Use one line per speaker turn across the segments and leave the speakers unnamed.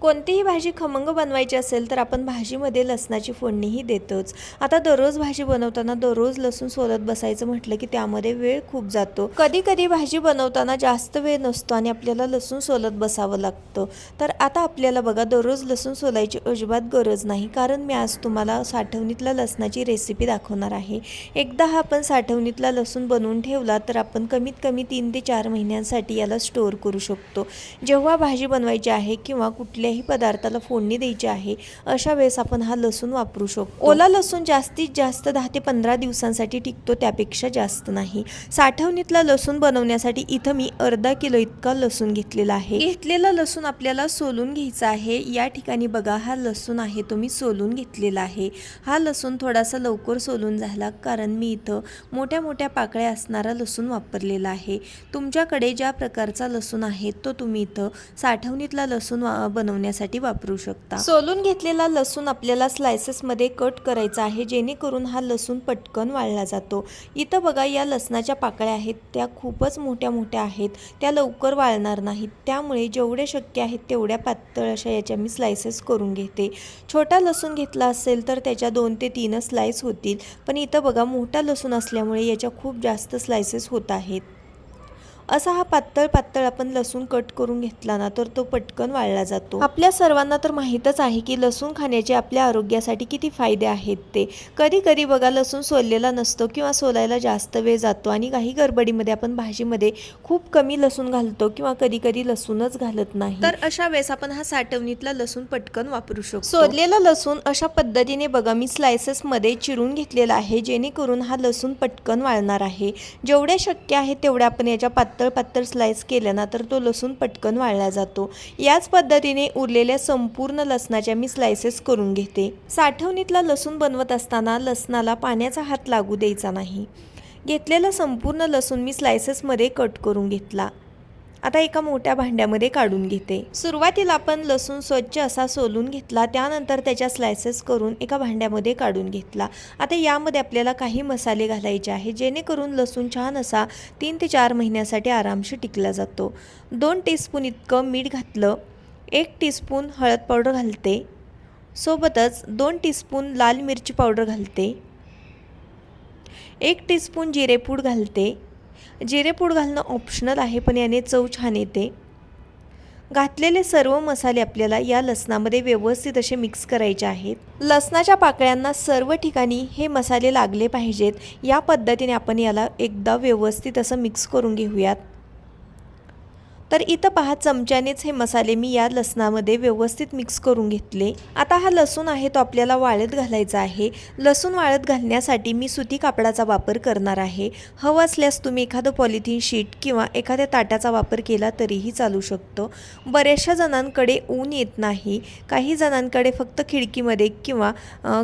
कोणतीही भाजी खमंग बनवायची असेल तर आपण भाजीमध्ये लसणाची फोडणीही देतोच। आता दररोज भाजी बनवताना दररोज लसूण सोलत बसायचं म्हटलं की त्यामध्ये वेळ खूप जातो। कधी कधी भाजी बनवताना जास्त वेळ नसतो आणि आपल्याला लसूण सोलत बसावं लागतं। तर आता आपल्याला बघा दररोज लसूण सोलायची अजिबात गरज नाही, कारण मी आज तुम्हाला साठवणीतल्या लसणाची रेसिपी दाखवणार आहे। एकदा हा आपण साठवणीतला लसूण बनवून ठेवला तर आपण कमीत कमी 3 ते 4 महिन्यांसाठी याला स्टोअर करू शकतो। जेव्हा भाजी बनवायची आहे किंवा कुठल्याही पदार्थाला फोडणी द्यायची आहे अशा वेळेस आपण हा लसूण वापरू शकतो। ओला लसूण जास्तीत जास्त 10 ते 15 दिवसांसाठी टिकतो, त्यापेक्षा जास्त नाही। साठवणीतला लसूण बनवण्यासाठी इथं मी अर्धा किलो इतका लसूण घेतलेला आहे। घेतलेला लसूण आपल्याला सोलून घ्यायचा आहे। या ठिकाणी बघा हा लसूण आहे तो मी सोलून घेतलेला आहे। हा लसूण थोडासा लवकर सोलून झाला कारण मी इथं मोठ्या मोठ्या पाकळ्या असणारा लसूण वापरलेला आहे। तुमच्याकडे ज्या प्रकारचा लसूण आहे तो तुम्ही इथं साठवणीतला लसूण बनवण्यासाठी वापरू शकता। सोलून घेतलेला लसूण आपल्याला स्लाइसेस मध्ये कट करायचा आहे, जेणेकरून हा लसूण पटकन वाळला जातो। इथं बघा या लसणाच्या पाकळ्या आहेत त्या खूपच मोठ्या मोठ्या आहेत, त्या लवकर वाळणार नाहीत, त्यामुळे जेवढे शक्य आहेत तेवढ्या पातळ अशा याच्या मी स्लाइसेस करून घेते। छोटा लसूण घेतला असेल तर त्याच्या 2 ते 3 स्लाइस होतील, पण इथं बघा मोठा लसूण असल्यामुळे याच्या खूप जास्त स्लाइसेस होत आहेत। असा हा पातळ पातळ आपण लसूण कट करून घेतला ना तर तो पटकन वाळला जातो। आपल्या सर्वांना तर माहीतच आहे की लसूण खाण्याचे आपल्या आरोग्यासाठी किती फायदे आहेत ते। कधी कधी बघा लसूण सोललेला नसतो किंवा सोलायला जास्त वेळ जातो आणि काही गडबडीमध्ये आपण भाजीमध्ये खूप कमी लसूण घालतो किंवा कधी कधी लसूणच घालत नाही, तर अशा वेळेस आपण हा साठवणीतला लसूण पटकन वापरू शकतो। सोललेला लसूण अशा पद्धतीने बघा मी स्लाइसेस मध्ये चिरून घेतलेला आहे, जेणेकरून हा लसूण पटकन वाळणार आहे। जेवढे शक्य आहे तेवढे आपण याच्या पातळ पातळ स्लाइस केल्या ना तर तो लसूण पटकन वाळला जातो। याच पद्धतीने उरलेल्या संपूर्ण लसणाच्या मी स्लाइसेस करून घेते। साठवणीतला लसूण बनवत असताना लसणाला पाण्याचा हात लागू द्यायचा नाही। घेतलेला संपूर्ण लसूण मी स्लाइसेस मध्ये कट करून घेतला। आता एका मोठ्या भांड्यामध्ये काढून घेते। सुरुवातीला आपण लसूण स्वच्छ असा सोलून घेतला, त्यानंतर त्याच्या स्लाइसेस करून एका भांड्यामध्ये काढून घेतला। आता यामध्ये आपल्याला काही मसाले घालायचे आहे, जेणेकरून लसूण छान असा 3 ते 4 महिन्यासाठी आरामशी टिकला जातो। 2 टीस्पून इतकं मीठ घातलं, 1 टीस्पून हळद पावडर घालते, सोबतच 2 टीस्पून लाल मिरची पावडर घालते, 1 टीस्पून जिरेपूड घालते। जिरेपूड घालणं ऑप्शनल आहे, पण याने चव छान येते। घातलेले सर्व मसाले आपल्याला या लसणामध्ये व्यवस्थित असे मिक्स करायचे आहेत। लसणाच्या पाकळ्यांना सर्व ठिकाणी हे मसाले लागले पाहिजेत, या पद्धतीने आपण याला एकदा व्यवस्थित असं मिक्स करून घेऊयात। तर इथं पहा चमच्यानेच हे मसाले मी या लसणामध्ये व्यवस्थित मिक्स करून घेतले। आता हा लसूण आहे तो आपल्याला वाळत घालायचा आहे। लसूण वाळत घालण्यासाठी मी सुती कापडाचा वापर करणार आहे। हवं असल्यास तुम्ही एखादं पॉलिथिन शीट किंवा एखाद्या ताटाचा वापर केला तरीही चालू शकतो। बऱ्याचशा जणांकडे ऊन येत नाही, काही जणांकडे फक्त खिडकीमध्ये किंवा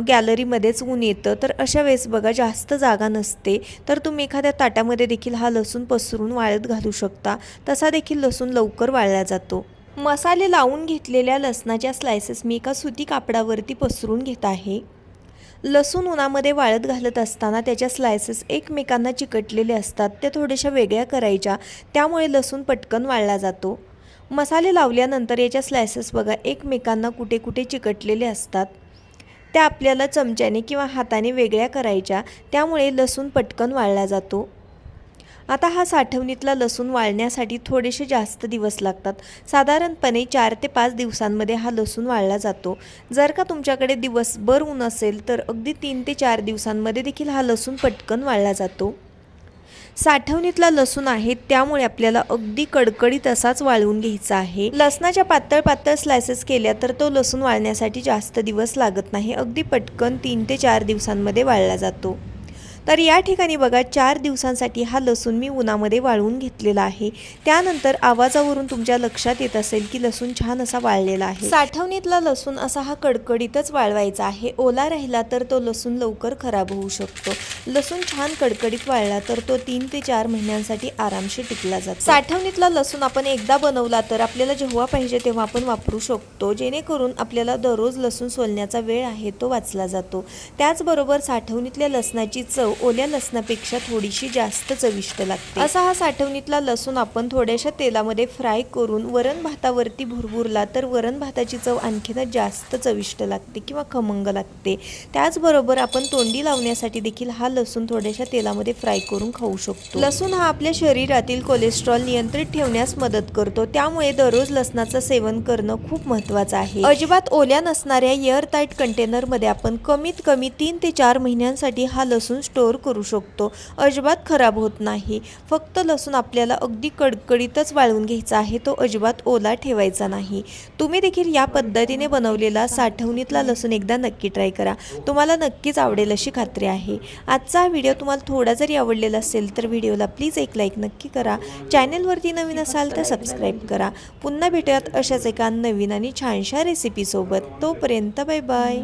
गॅलरीमध्येच ऊन येतं, तर अशा वेळेस बघा जास्त जागा नसते तर तुम्ही एखाद्या ताटामध्ये देखील हा लसूण पसरून वाळत घालू शकता, तसा देखील लसूण लवकर वाळला जातो। मसाले लावून घेतलेल्या लसणाच्या स्लाइसेस मी एका सुती कापडावरती पसरून घेत आहे। लसूण उन्हामध्ये वाळत घालत असताना त्याच्या स्लाइसेस एकमेकांना चिकटलेले असतात, त्या थोड्याशा वेगळ्या करायच्या, त्यामुळे लसूण पटकन वाळला जातो। मसाले लावल्यानंतर याच्या स्लाइसेस बघा एकमेकांना कुठे कुठे चिकटलेले असतात, त्या आपल्याला चमच्याने किंवा हाताने वेगळ्या करायच्या, त्यामुळे लसूण पटकन वाळला जातो। आता हा साठवणीतला लसूण वाळण्यासाठी थोडेसे जास्त दिवस लागतात, साधारणपणे 4 ते 5 दिवसांमध्ये हा लसूण वाळला जातो। जर का तुमच्याकडे दिवसभर ऊन असेल तर अगदी 3 ते 4 दिवसांमध्ये देखील हा लसूण पटकन वाळला जातो। साठवणीतला लसूण आहे त्यामुळे आपल्याला अगदी कडकडीत असाच वाळवून घ्यायचा आहे। लसणाच्या पातळ पातळ स्लाइसेस केल्या तर तो लसूण वाळण्यासाठी जास्त दिवस लागत नाही, अगदी पटकन 3 ते 4 दिवसांमध्ये वाळला जातो। तर या ठिकाणी बघा 4 दिवसांसाठी हा लसूण मी उन्हामध्ये वाळवून घेतलेला आहे। त्यानंतर आवाजावरून तुमच्या लक्षात येत असेल की लसूण छान असा वाळलेला आहे। साठवणीतला लसूण असा हा कडकडीतच वाळवायचा आहे, ओला राहिला तर तो लसूण लवकर खराब होऊ शकतो। लसूण छान कडकडीत वाळला तर तो 3 ते 4 महिन्यांसाठी आरामशी टिकला जातो। साठवणीतला लसूण आपण एकदा बनवला तर आपल्याला जेव्हा पाहिजे तेव्हा आपण वापरू शकतो, जेणेकरून आपल्याला दररोज लसूण सोलण्याचा वेळ आहे तो वाचला जातो। त्याचबरोबर साठवणीतल्या लसणाची चव ओल्या लसणापेक्षा थोडीशी जास्त चविष्ट लागते। असा हा साठवणीतला लसूण आपण थोड्याशा तेलामध्ये फ्राय करून वरण भातावरती भुरभुरला तर वरण भाताची चव आणखीनच जास्त चविष्ट लागते किंवा खमंग लागते। त्याचबरोबर आपण तोंडी लावण्यासाठी देखील हा लसूण थोड्याशा तेलामध्ये फ्राय करून खाऊ शकतो। लसूण हा आपल्या शरीरातील कोलेस्ट्रॉल नियंत्रित ठेवण्यास मदत करतो, त्यामुळे दररोज लसणाचं सेवन करणं खूप महत्त्वाचं आहे। अजिबात ओल्या नसणाऱ्या एअर टाईट कंटेनरमध्ये आपण कमीत कमी 3 ते 4 महिन्यांसाठी हा लसूण स्टोअर करू शकतो। अजिबात खराब होत नाही। फक्त लसूण आपल्याला अगदी कडकडीतच वाळवून घ्यायचा आहे, तो अजिबात ओला ठेवायचा नाही। तुम्ही देखील या पद्धतीने बनवलेला साठवणीतला लसूण एकदा नक्की ट्राय करा, तुम्हाला नक्कीच आवडेल अशी खात्री आहे। आजचा व्हिडिओ तुम्हाला थोडा जरी आवडलेला असेल तर व्हिडिओला प्लीज एक लाईक नक्की करा। चॅनलवरती नवीन असाल तर सबस्क्राईब करा। पुन्हा भेटूयात अशाच एका नवीन आणि छानशा रेसिपीसोबत। तोपर्यंत बाय बाय।